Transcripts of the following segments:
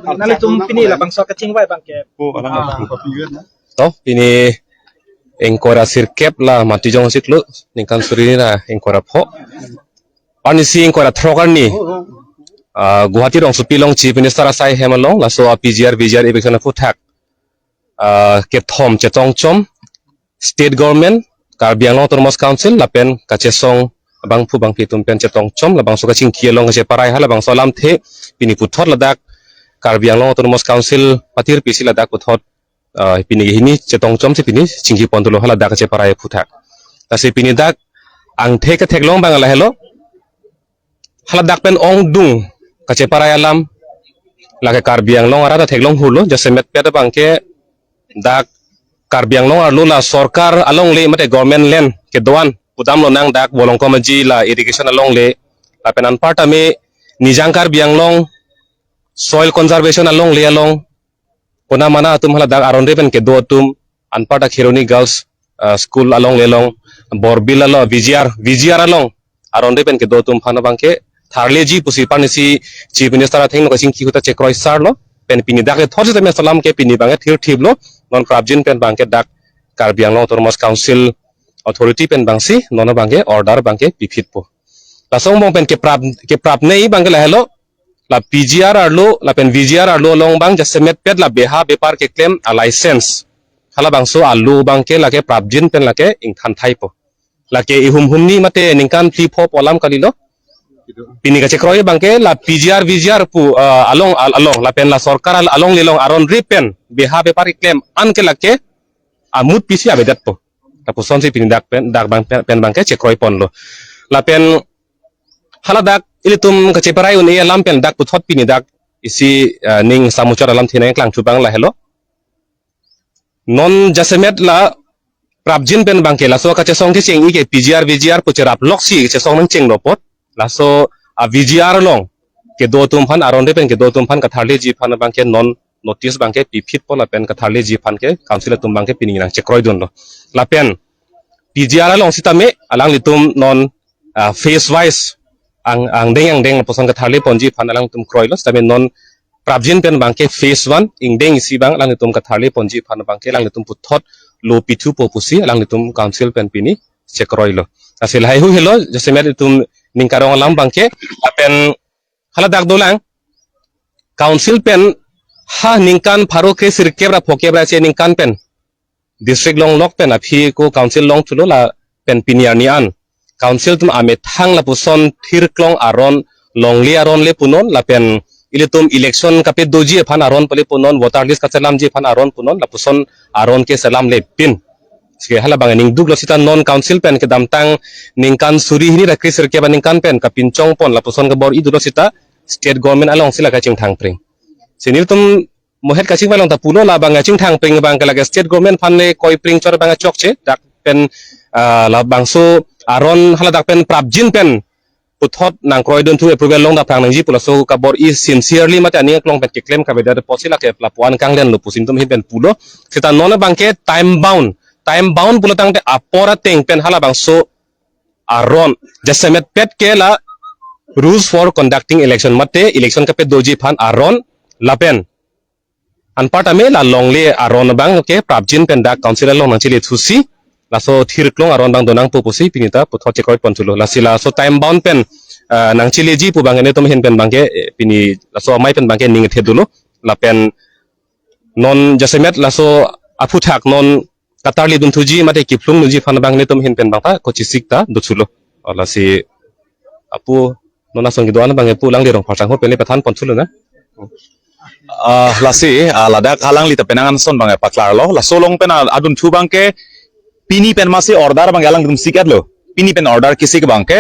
Nanti tum pini lah bangsa kecing bae bang ke. To ini engkora sirkep lah mati jong siklu ningkan suri na engkora pho pani si engkora throkan ni Guwahati rong supilong chief minister asai hemalong laso PGR election puthak ke thom chetong chom state government Karbi Anglong Autonomous Council lapen kachesong bang pu bang pitum pen chetong chom labang so kaching kielong che parai hala bang solam the pini puthot ladak Karbi Anglong Autonomous Council patir pisi ladak puthot pini hini chetong chom se pini chingki pondulo hala dak che parai puthak ta se pini dak ang the ka theklong bang ala helo hala dak pen ong dung kache parai alam lage Karbi Anglong ara ta theklong hulo jasemet peta bang ke dak Karbi Anglong arlo la sorkar along le mate government land ke doan pudam lo nang dak bolong komaji la irrigation along le apenan parta me nijang Karbi Anglong soil conservation along le along kona mana tum hala dak aron repen ke do tum anparta khironi girls school along le long borbil alo VGR along aron repen ke do tum phana bangke tharle ji pusi panisi chief minister athing no kasing ki huta chekroi sar lo pen pini dak le thorse me salam ke pini bange thir thib lo non krabjin pen bangke dak Karbi Anglong Autonomous Council authority pen bangsi nono bangke order bangke pipit po lasong bong pen ke prap nei bangke la hello la PGR arlo la pen VGR arlo long bang jasemet pet la beha bepar ke claim a license hala bangso alu bangke la ke prabjin pen la ke ingthan thai po la ke ihum humni mate ningkan pli pho polam kalilo pini ka chekroi bangke la PGR VGR pu along la pen la sorkar along lelong aron ripen beha bepar claim an ke lake amut pisi abedat po tapos son si pini dak bang pen bangke chekroi pon lo la pen hala dak ilitum ka cheparai uni alam pen dak puthot pini dak isi ning samuchar alam thina klang chubang la hello non jasemet la prabjin pen bangke la so ka chesong ki ching ike PGR VGR pu cherap loksi chesong nang ching lopot laso a VGR long ke do tum phan aron de pen ke do tum phan ka tharle ji phan bangke non notice bangke pipit pon la pen ka tharle ji phan ke council tum bangke pining nang chekroi don lo la pen PGR long sitame alang litum non phase wise ang deng poson ka tharle pon ji phan alang tum kroi lo sitame non prabjin pen bangke phase 1 ingdeng isi bang alang litum ka tharle pon ji phan bangke alang litum puthot lo pitu po pusi alang litum council pen pini chekroi lo asil hai hu hello jasemet litum ningkarong alam bangke apen hala dak dolang council pen ha ningkan pharo ke sirkebra phokebra che ningkan pen district long lok pen aphi ko council long chulo la pen piniar ni an council tum ame thang la puson thirklong aron longli aron le punon la pen ilitum election kape doji phan aron pale punon voter list ka salam ji phan aron punon la puson aron ke salam le pin ske hala bang ning duglo sita non council pen ke damtang ningkan suri hini ra krisir ke ningkan pen ka pinchong pon la puson ka bor idulo sita state government along sila ka ching thang pring sinil tum mohet ka ching balong ta pulo la bang ching thang pring bang ka la state government phan le koi pring chor bang chok che dak pen la bang so aron hala dak pen prabjin pen puthot nang kroi don thu approval long da phang nang ji pula so ka bor is sincerely mata ani klong pen ke claim ka beda posila ke lapuan kang len lo pusin tum hin pen pulo sita non bang ke time bound pula tang te apora teng pen hala bang so aron jasemet pet ke la rules for conducting election mate election ka pe doji phan aron lapen anpata me la longle aron bang ke prabjin pen da council long nang chili thusi la so thirklong aron bang donang pupusi pinita puthot chekroi ponchulo la sila so time bound pen nang chili ji pu bang ne tom hin pen bang ke pini la so mai pen bang ke ning thedulo la pen non jasemet la so aputhak non katarli dun thuji mate kiplung nuji phan bang ne tom hin pen bang ta ko chisik ta duchulo ala si apu nona songi doan bang pu lang dirong phasang ho pele pathan ponchulo na lasi ladak halang li tapenangan son bang paklar lo la solong pen adun thu bang ke pini pen masi order bang alang dum sikat lo pini pen order kisi ke bang ke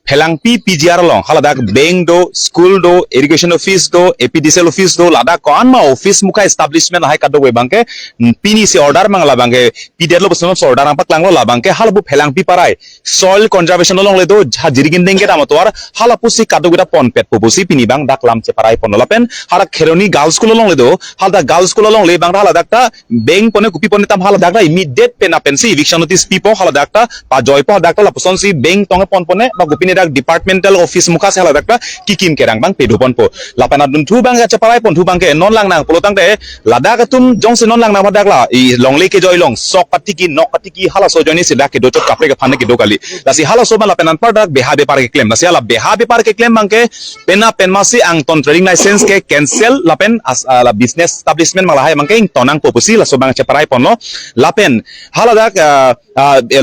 phelang PGR long haladak bank do school do irrigation office do APDCL office do ladak kon ma office muka establishment hai kado we bang ke pini si order mang la bang ke PDR lo bosom order ang paklang lo la bang ke halabu phelang pi parai soil conservation long le do jirigin deng ke damotwar halapu si kado gita pon pet pupusi pini bang dak lam che parai pon lapen hara kheroni girls school long le do halda girls school long le bang haladak ta bank pone kupi pone tam haladak ta immediate pen apen si eviction notice pipo haladak ta pa joy po dak ta puson si bank tong pon pone ba gupine dak departmental office muka se hala dak kikim kerang bang pedu pon po lapan adun thu bang cha parai pon thu bang ke non lang nang polo tang te lada ka tum jong se non lang na madak la i longle ke joy long sok pati ki nok pati ki hala so joni se dak ke do chok kapre ke phane ke do kali la si hala so ma lapan an par dak beha be par ke claim la si ala beha be par ke claim bang ke pena penma si ang ton trading license ke cancel lapen as la business establishment ma la hai bang ke tonang po pusi la so bang cha parai pon no lapen hala dak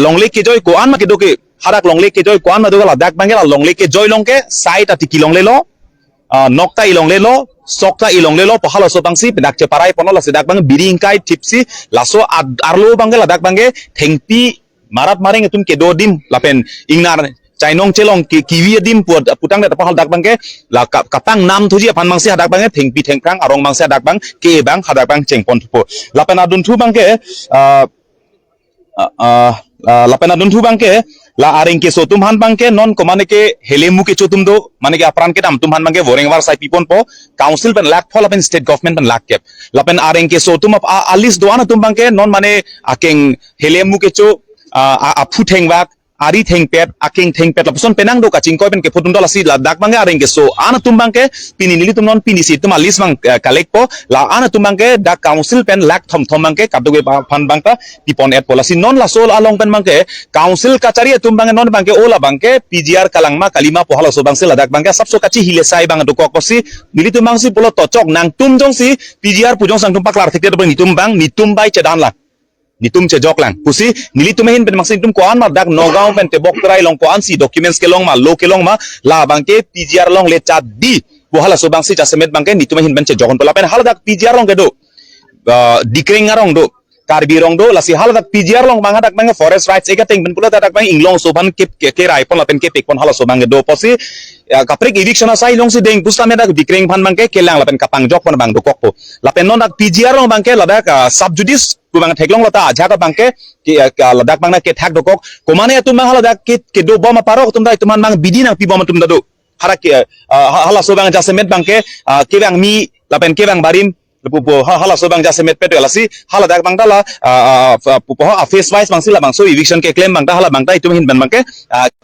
longle ke joy ko an ma ke do ke harak longle ke joy ko an ma do la dak bang la longle ke joy long ke site ati ki longle lo nokta ilong lelo sokta ilong lelo pahalo so bangsi pedak che parai pono la sedak bang biring kai tipsi laso arlo bangge ladak bangge thengpi marat maring tum ke do dim lapen ingnar chainong chelong kiwi dim putang da pahal dak bangge la kapang nam thuji pan mangsi hadak bangge thengpi thengkrang arong mangsi hadak bang ke bang hadak bang chengpon thupo lapen adun thu bangge lapen adun thu bangke la areng ke sotum han bangke non ko mane ke helemu ke chotum do mane ke apran ke tam tum han bangke voreng war sai pipon po council pen lak phol pen state government pen lak kep lapen areng ke sotum ap alis do ana tum bangke non mane akeng helemu ke cho aphu thengwak ari thengpet aking thengpet lapson penang do kaching ko pen ke photun dola si la dak bangke areng ke so ana tum bangke pini nili tum non pini si tum alis bang kalek po la ana tum bangke dak council pen lak thom thom bangke kapdoge fan bangka pipon et policy non la sol along pen bangke council kachari tum bangke non bangke ola bangke PGR kalangma kalima pohalo so bangse la dak bangke sabso kachi hile sai bang do ko si nili tum bang si polo tochok nang tum jong si PGR pujong sang tum paklar thekte do nitum bang nitum bai chedan la nitum che jok lang pusi nili tumehin pen maksin tum ko an ma dak nogao pen te bok trai long ko an si documents ke long ma lo ke long ma la bangke PGR long le chat di bohala so bangsi chasemet bangke nitumehin pen che jokon pola pen hala dak PGR long ke do dikring arong do karbi rong do lasi hala dak PGR long bang dak bang forest rights eka ting pen pula dak bang inglong so ban ke rai pon la pen ke pek pon hala so bang do posi kaprik eviction asai long si deng pusta me dak dikring phan bangke kelang la pen kapang jok pon bang do kokpo la pen non dak PGR long bangke la dak subjudice bang theklong lata aja ka bangke ladak bangna ke thak dokok komane tum bang hala dak ke do bom parok tum dai tuman bang bidi nang pi bom tum da do hara ke hala so bang jasemet bangke ke bang mi lapen ke bang barim pupo hala so bang jasemet pet lasi hala dak bang dala pupo face wise bang sila bang so eviction ke claim bang da hala bang dai tum hin ban bangke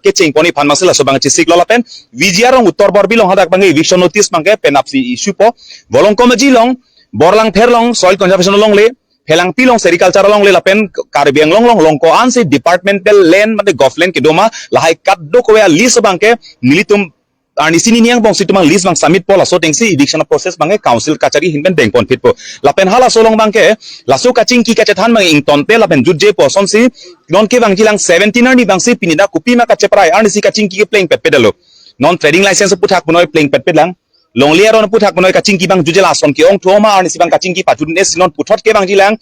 ke ching poni phan masila so bang chisik lolapen VGR ong uttor bor bilong hadak bang eviction notice bangke penapsi issue po bolong komaji long borlang therlong soil conservation long le Helang pilong sericulture long le lapen karbiang long ko an se departmental land mate government ke doma lahai kat do ko ya list bangke militum ani sini niang bong situmang list bang submit pola so tengsi eviction process bangke council kachari hinben deng pon fit po lapen hala solong bangke laso kaching ki kachethan mang ing tonte lapen juje po son si non ke bang jilang 17 ani bang si pinida kupi ma kacheprai ani si kaching ki playing pet pedalo non trading license puthak punoi playing pet pedlang long liar on puthak monoi kaching ki bang jujela son ki ong thoma ar nisibang kaching ki patun es non puthot ke bang jilang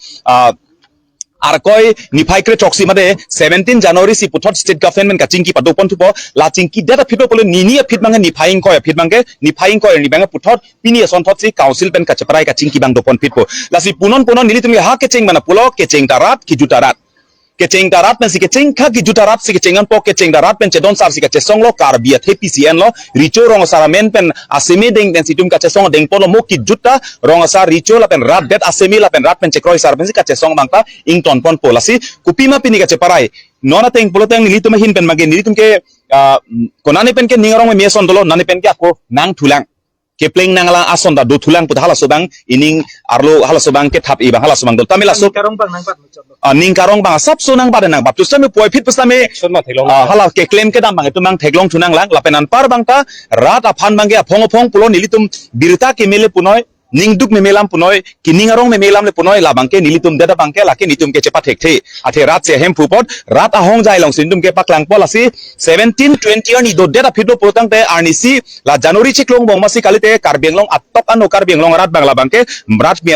ar koi nifai kre choksi made 17 January si puthot state government kaching ki patu pon thupo la chingki data phito pole nini phit bang nifai ko phit bang ke nifai ko ni bang puthot pini son thot si council pen kachaprai kaching ki bang do pon phit po la si punon nili tumi ha keching mana pulo keching tarat ki jutarat kecing darat men si kecing kha ki jutarat si kecingan po kecing darat pen cedon sar si kecesong lo karbia the PCN lo richo rong sara men pen asemi deng den situm kecesong deng polo mo ki juta rong sar richo la pen rat det asemi la pen rat pen cekroi sar pen si kecesong bangta ing ton pon pola si kupima pini keceparai nona teng polo teng nilitum hin pen mage nilitum ke konani pen ke ningarong me meson dolo nani pen ke ako nang thulang kepling nangala ason da do thulang put hala sobang ining arlo hala sobang ke thap iba hala sobang dol tamila so karong bang nang pat ning karong bang sap so nang bade nang bap tu sami poi fit pasame hala ke claim ke dam bang tu mang theglong thunang lang lapenan par bang ta rat aphan bang ge phong phong pulo nilitum birta ke mele punoi ningduk memelam punoi kiningarong memelam le punoi labang ke nilitum dada bang ke lake nitum ke cepat hekte athe rat se hem pupot rat ahong jai long sindum ke paklang polasi 17 20 ani do data fido potang te arnisi la January chiklong bong masi kalite karbenglong atok anu karbenglong rat bang labang ke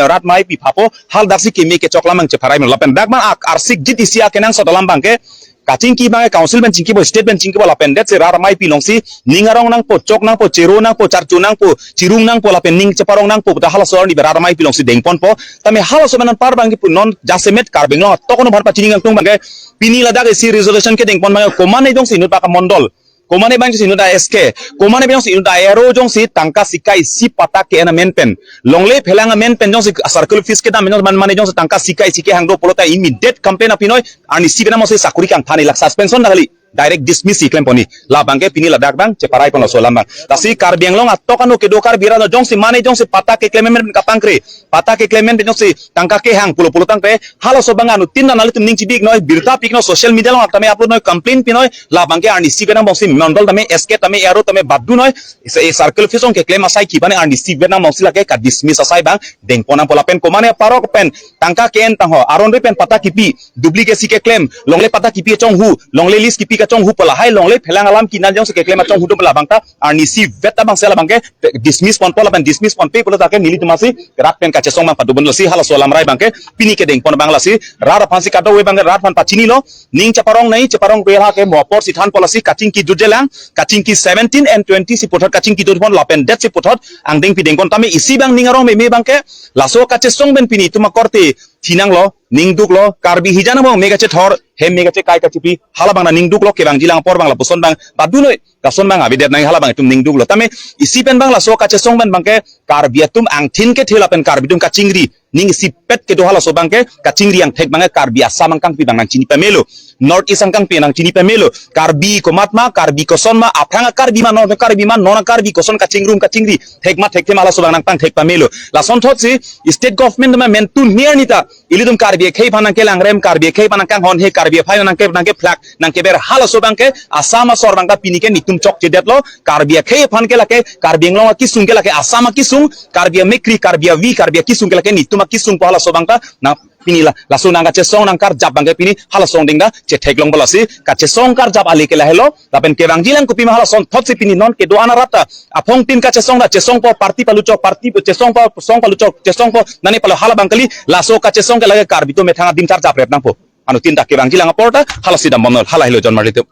rat mai pi phapo hal daksi kimi ke choklamang che pharai lapen dakman arsik jitisia kenang sodalam bang ke kaching ki bang council ben chingki bo state ben chingki bo lapen det se rar mai pilong si ningarong nang po chok nang po chero nang po charchu nang po chirung nang po lapen ning cheparong nang po ta hala so ni rar mai pilong si dengpon po tame hala so menan par bang ki non jasemet karbenglo tokono bharpa chining ang tung bang pini ladak si resolution ke dengpon bang komane jong si nuta ka mondol komane bang si nuta SK komane bang si nuta aero jong si tangka sikai si pata ke na men pen longle phelanga men pen jong si circle fees ke dam man mane jong si tangka sikai sike hangdo polota immediate campaign apinoi ani sibena mo se sakuri kang thani lak suspension na gali direct dismiss iklem poni la bangke pini la dak bang che parai pon so lamba la si kar biang long atto kanu ke do kar bira no jong si mane jong si pata ke klemen ka pangkre pata ke klemen jong si tangka ke hang pulo pulo tang pe hala so bang anu tin na nali tum ning chibik noi birta pik no social media long tame upload noi complain pinoi la bangke arni si benang bong si mandol tame sk tame aro tame baddu noi e circle fisong ke claim asai ki bane arni si benang bong si la ke ka dismiss asai bang deng pona pola pen komane parok pen tangka ke en tang ho aron re pen pata kipi duplicate si ke claim longle pata kipi chong hu longle list kipi ka chong hu pala hai longle phelang alam kinan jong se ke claim chong hu do pala bangta arni si veta bang sela bangke dismiss pon pola pen dismiss pon pe pola ta ke nili tumasi rak pen ka che song ma padu bon si hala solam rai bangke pini ke deng pon bangla si rara phansi ka do we bang rat phan pachini lo ning chaparong nei chaparong beha ke mopor si than pola si kaching ki jujelang kaching ki 17 and 20 si pothot kaching ki do pon lapen det si pothot ang deng pi deng pon tami isi bang ningarong me bangke laso ka che song ben pini tuma korte tinang lo ningduk lo karbi hijana mo mega che thor hem mega che kai ka chipi hala bang na ningduk lo ke bang jilang por bang la puson bang badu noi ka son bang abi det nang hala bang tum ningduk lo tame isi pen bang la so ka che song ben bang ke karbi tum ang thin ke thela pen karbi tum ka chingri ning si pet ke do hala so bang ke ka chingri ang thek bang karbi asam ang kang pi bang nang chini pemelo north east ang kang pi nang chini pemelo karbi ko matma karbi ko son ma aphanga karbi ma no karbi ma nona karbi ko son ka chingrum ka chingri thek ma thek mala so bang nang tang thek pemelo la son thot si state government ma men tun near nita ilidum karbi khei phanang ke lang rem karbi khei phanang kang hon he karbi phai nang ke flak nang ke ber hala so bang ke asama sor bang ka pini ke nitum chok che det lo karbi khei phan ke lake karbi nglong ki sung ke lake asama ki sung karbi mekri karbi vi karbi ki sung ke lake nitum ki sung hala so bang ka na pini la so nang ka che song nang kar jab bang ke pini hala song ding da che theklong bola si ka che song kar jab ali ke la helo tapen ke bang jilang kupi ma hala song thot si pini non ke do ana rata apong tin ka che song po parti palu chok parti che song palu chok che song po nani palo hala bang kali la so ka che song ke lage karbi to me thanga dim char jab rep nang po anu tin ta ke bang jilang porta hala sidam monol hala hilo jon marito